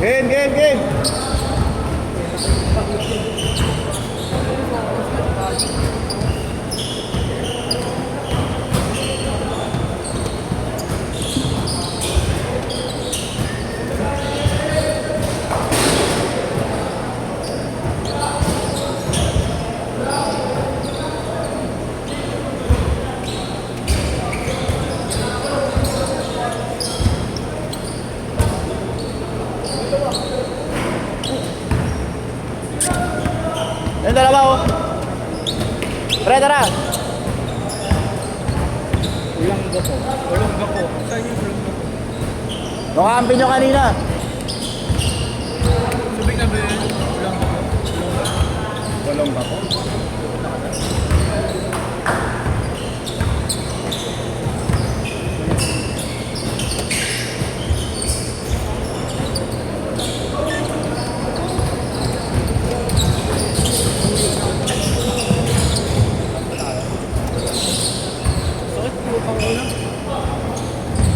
Game, game, game. Yung dalawa oh. Pre, tara. Ulang gapo. Ulang gapo. Saan yung ulang gapo? Nakakampi nyo kanina. Sabi na ba yun? Ulang gapo. Ulang gapo.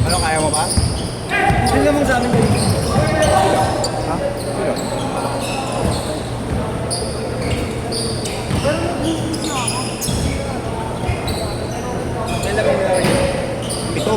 Ano, kaya mo ba? Sino naman sa amin kayo? Ha? Sino? May lagay nila kayo. Ito.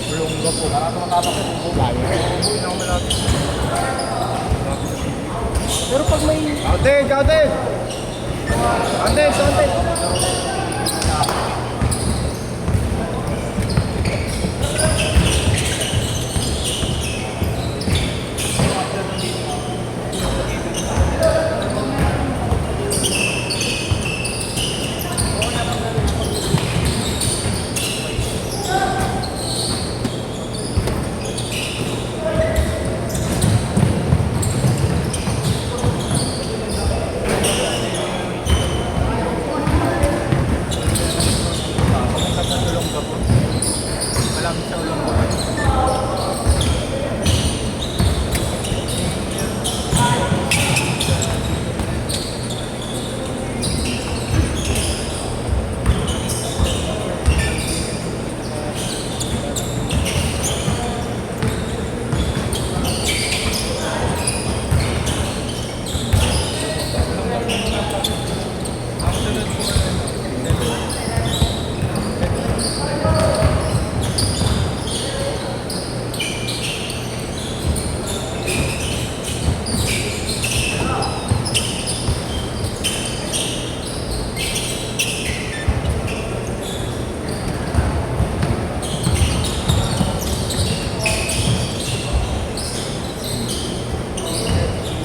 Ulang gapo. Para tumatapos sa tubo tayo. Uy, na ako malapit. Pero pag may... Counted, counted! Counted, counted! Malapit sa ulang gapo.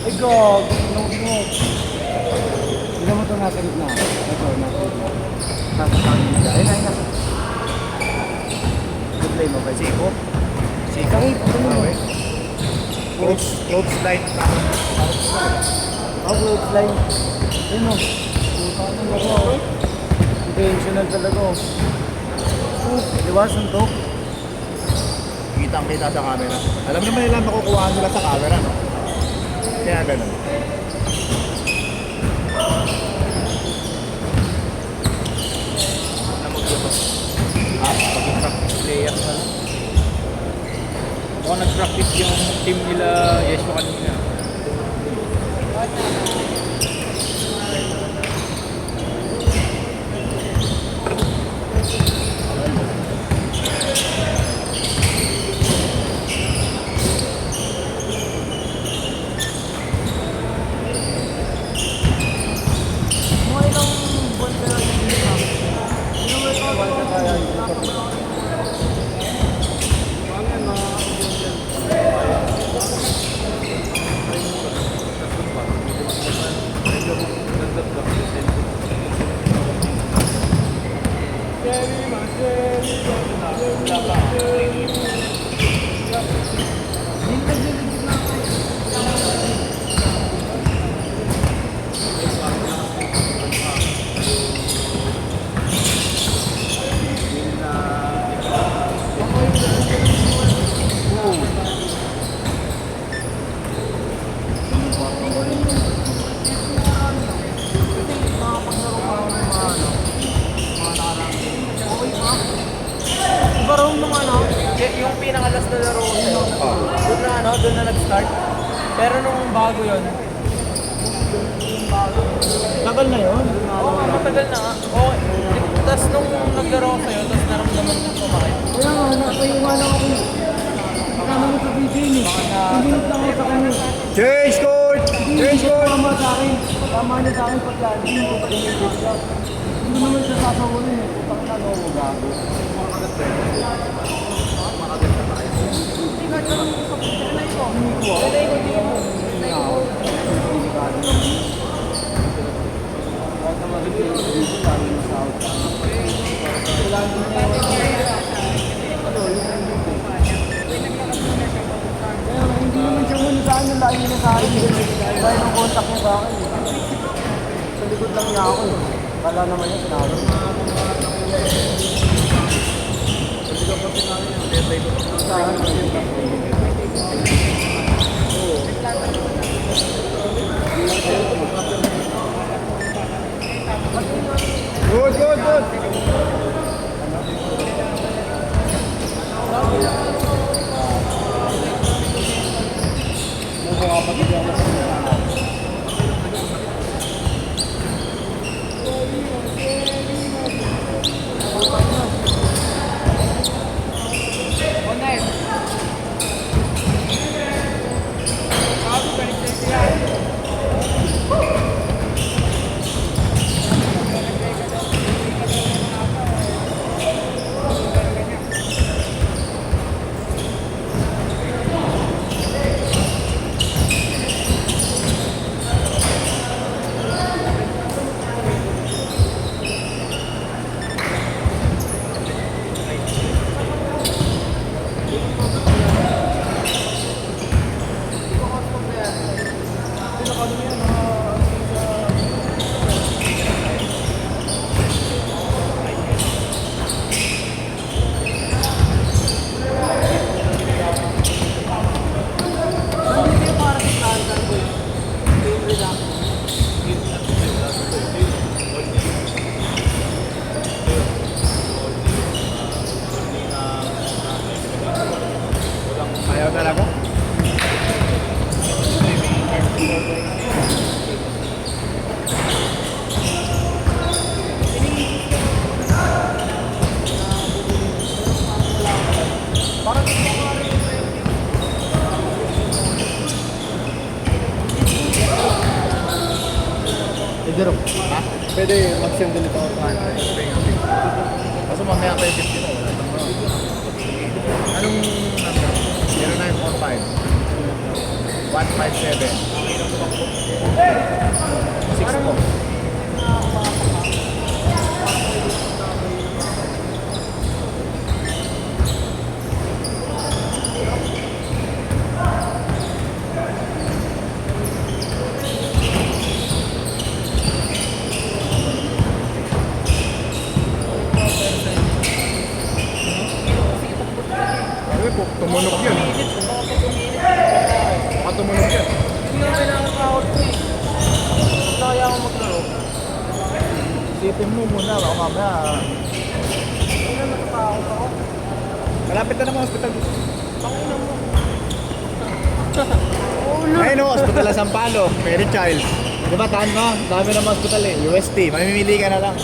Ay, gog! Inog-inog! Hindi mo ito nasa gitna. Ito, nasa gitna. Nasa gitna. Ayun, ayun na. Good play mo ba? Siko? Siko? Ay, ito mo. Close line. Oh, close line. Ayun mo. Puta ng garo. Intentional talaga. Liwasan to. Kitang-kita sa camera. Alam naman nila makukuhaan nila sa camera, no? Kaya ganun. Na maggapo. Ha? Maging practice player na lang. Mukhang nag-practice yung team nila Yeswa kanina. start. Pero nung bago yun, Tagal na yun. oo, matagal na nga. Oo, tapos nung naglaro ko sa'yo, tapos naramdaman ko kumain. Kaya nga, napayungan ako ko. Kasama mo sa BJ ni. Hindi lang ako sa kanya. Change court! Change court! Tama sa akin. Tama niya sa akin pagka hindi mo pa dinibig ka. Hindi naman siya sasawalin eh. Pakita mo ako gago. Hindi naman siya muna sa akin, layo na sa akin. Dahil ang contact niya sa akin. Sa likod lang niya ako eh. Kala naman niya sinalo. Sa akin, Good, good, good! Ayaw na lang ako. Idero. Ha? Pwede mag-send din ito ako. Kaso mamaya kayo 50 na. Anong number? 0945 157 64. Ay, tumunog yan. Baka tumunog yan. Hindi nga kailangan pa out ko eh. Basta kaya ako maglaro. Isipin mo muna, baka mamaya. Hindi na natatakot ako. Malapit na naman hospital. Pangina mo. Ayun o, hospital ng Sampalo, Mary Child. Di ba, tahan mo? Dami naman hospital eh. UST, mamimili ka na lang.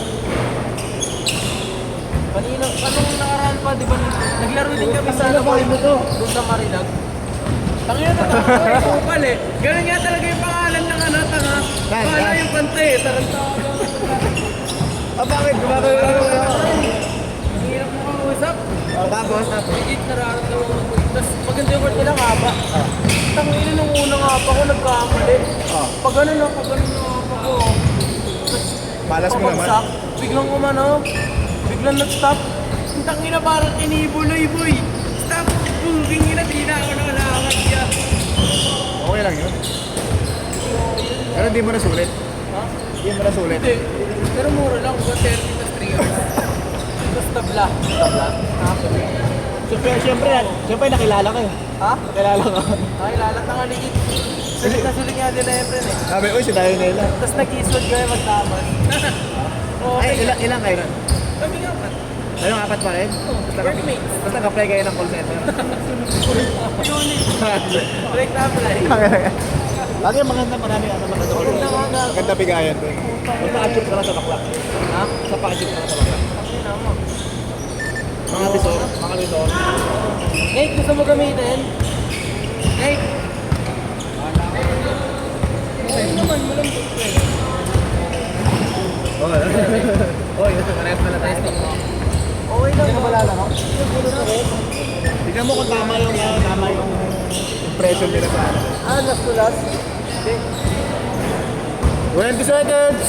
Kanina, anong nakaraan pa, di ba? Naglaro din kami sa ano, doon sa Marilag. Tangina na ako, kupal eh. Ganun nga talaga yung pangalan ng ano, tanga. Yan, Wala yan. yung kante eh, taranta. Ah, bakit? Gumagano na ako. Ang hirap mo kang usap. Tapos? Higit nararamdaman mo. Tapos maganda yung word nila nga ba? Tangina nung una nga pa ako nagkamali. Pag ano na nga pa ko. Malas mo naman. Pabagsak, biglang umano, biglang nag-stop. Ang tangina parang inibuloy boy. Stop! King ina, di na ako nakalakad niya. Okay lang yun. Pero di mo nasulit. Ha? Di mo nasulit. Hindi. Pero mura lang, 130 tas 3 hours. Tapos tabla. Tabla? Siyempre nakilala ka eh. Ha? Nakilala ka. Ay, lalat na nga ligit. Sulit na sulit nga din na Efren eh. Sabi, uy, si tayo nila. Tapos nag-iswag kayo magtamas. Okay. Ay, ilang kayo nun? Kami nga ba? Ayun, apat pa rin? Workmates. Basta nag-apply kayo ng call center. Direct apply. Lagi maganda, marami ano maganda. Maganda bigayan doon. Basta achieve ka lang sa bakla. Ha? Sa pa-achieve ka lang sa bakla. Mga bisor, mga bisor. Nate, gusto mo gamitin? Nate! Ayun naman, malambot ko eh. Oy, parehas pala tayo. Okay lang. Kabalala ko? Tignan mo kung tama yung impression nila sa ano. Last to last. 20 seconds!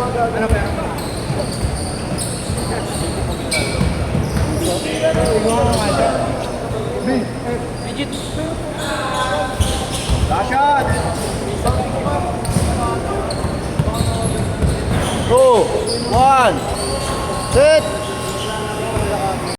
Ano kaya? Legit. Last shot! 2, 1, set!